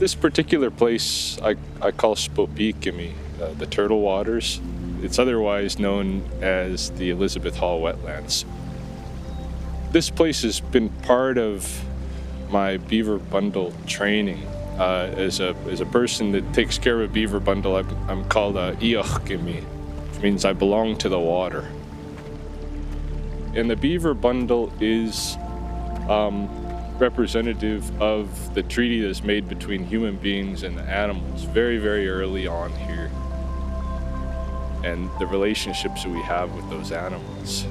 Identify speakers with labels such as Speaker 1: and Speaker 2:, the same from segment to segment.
Speaker 1: This particular place I call Spopikimi, the Turtle Waters. It's otherwise known as the Elizabeth Hall Wetlands. This place has been part of my beaver bundle training. As a person that takes care of a beaver bundle, I'm called a Iochkimi, which means I belong to the water. And the beaver bundle is representative of the treaty that's made between human beings and the animals very, very early on here, and the relationships that we have with those animals.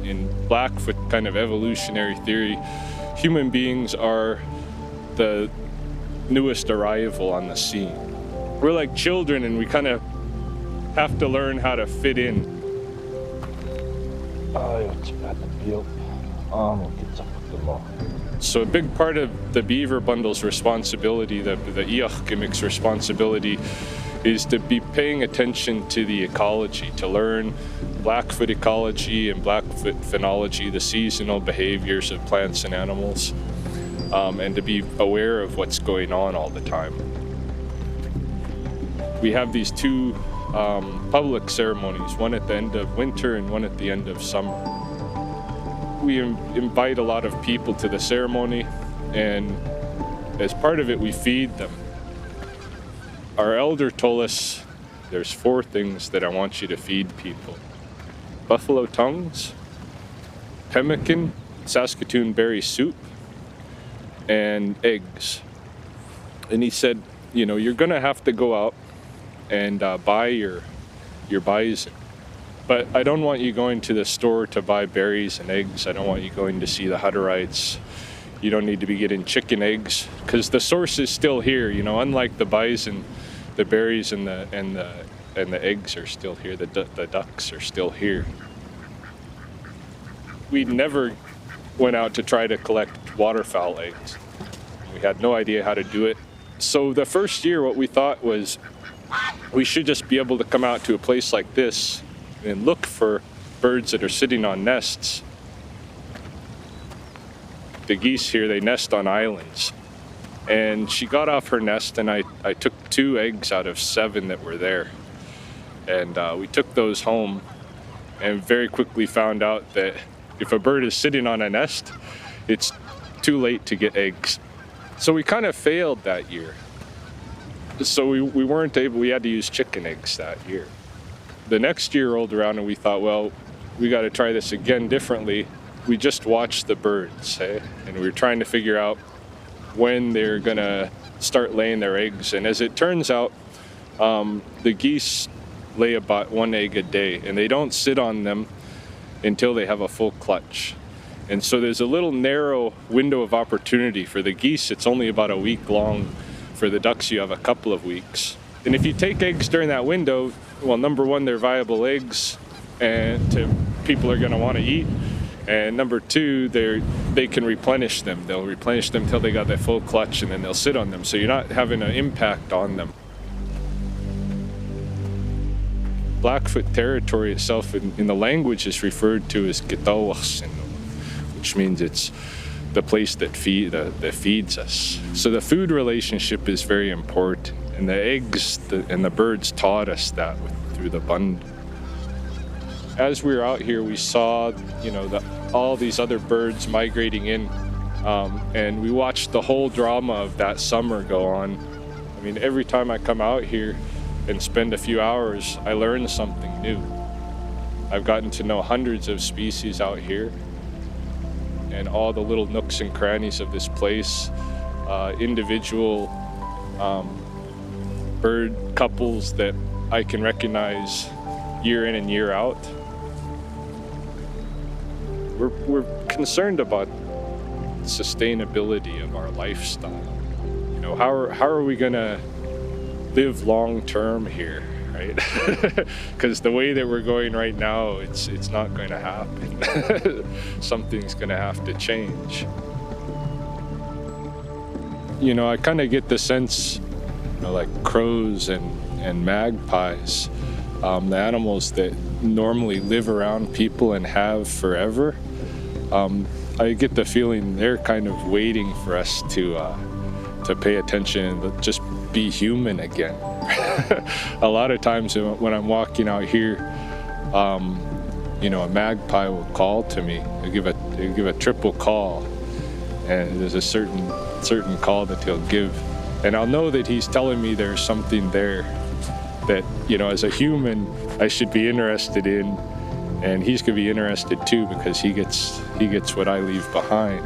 Speaker 1: In Blackfoot kind of evolutionary theory, human beings are the newest arrival on the scene. We're like children, and we kind of have to learn how to fit in. So a big part of the beaver bundle's responsibility, the Iochkimik's responsibility, is to be paying attention to the ecology, to learn Blackfoot ecology and Blackfoot phenology, the seasonal behaviors of plants and animals, and to be aware of what's going on all the time. We have these two public ceremonies, one at the end of winter and one at the end of summer. We invite a lot of people to the ceremony, and as part of it, we feed them. Our elder told us there's 4 things that I want you to feed people: buffalo tongues, pemmican, Saskatoon berry soup, and eggs. And he said, you know, you're gonna have to go out and buy your bison. But I don't want you going to the store to buy berries and eggs. I don't want you going to see the Hutterites. You don't need to be getting chicken eggs, because the source is still here. You know, unlike the bison, the berries and the eggs are still here. The ducks are still here. We never went out to try to collect waterfowl eggs. We had no idea how to do it. So the first year, what we thought was we should just be able to come out to a place like this and look for birds that are sitting on nests. The geese here, they nest on islands. And she got off her nest, and I took 2 eggs out of 7 that were there. And we took those home, and very quickly found out that if a bird is sitting on a nest, it's too late to get eggs. So we kind of failed that year. So we weren't able, we had to use chicken eggs that year. The next year rolled around, and we thought, well, we got to try this again differently. We just watched the birds, and we were trying to figure out when they're gonna start laying their eggs. And as it turns out, the geese lay about 1 egg a day, and they don't sit on them until they have a full clutch. And so there's a little narrow window of opportunity. For the geese, it's only about a week long. For the ducks, you have a couple of weeks. And if you take eggs during that window, well, number one, they're viable eggs, and people are going to want to eat. And number 2, they can replenish them. They'll replenish them till they got that full clutch, and then they'll sit on them. So you're not having an impact on them. Blackfoot territory itself in the language is referred to as Gitawaksin, which means it's the place that feeds us. So the food relationship is very important. And the eggs and the birds taught us that through the bundle. As we were out here, we saw, you know, all these other birds migrating in, and we watched the whole drama of that summer go on. I mean, every time I come out here and spend a few hours, I learn something new. I've gotten to know hundreds of species out here, and all the little nooks and crannies of this place, individual bird couples that I can recognize year in and year out. We're concerned about sustainability of our lifestyle. You know, how are we gonna live long term here, right? Because the way that we're going right now, it's not going to happen. Something's gonna have to change. You know, I kind of get the sense, you know, like crows and magpies, the animals that normally live around people and have forever, I get the feeling they're kind of waiting for us to to pay attention and just be human again. A lot of times when I'm walking out here, you know, a magpie will call to me. He'll give a triple call, and there's a certain call that he'll give, and I'll know that he's telling me there's something there that, you know, as a human I should be interested in, and he's gonna be interested too because he gets what I leave behind.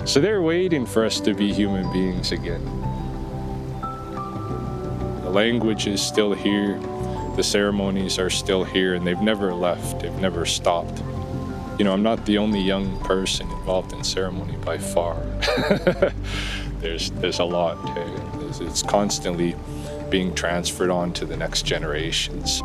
Speaker 1: So they're waiting for us to be human beings again. The language is still here, the ceremonies are still here, and they've never left, they've never stopped. You know, I'm not the only young person involved in ceremony by far. There's a lot. It's constantly being transferred on to the next generations.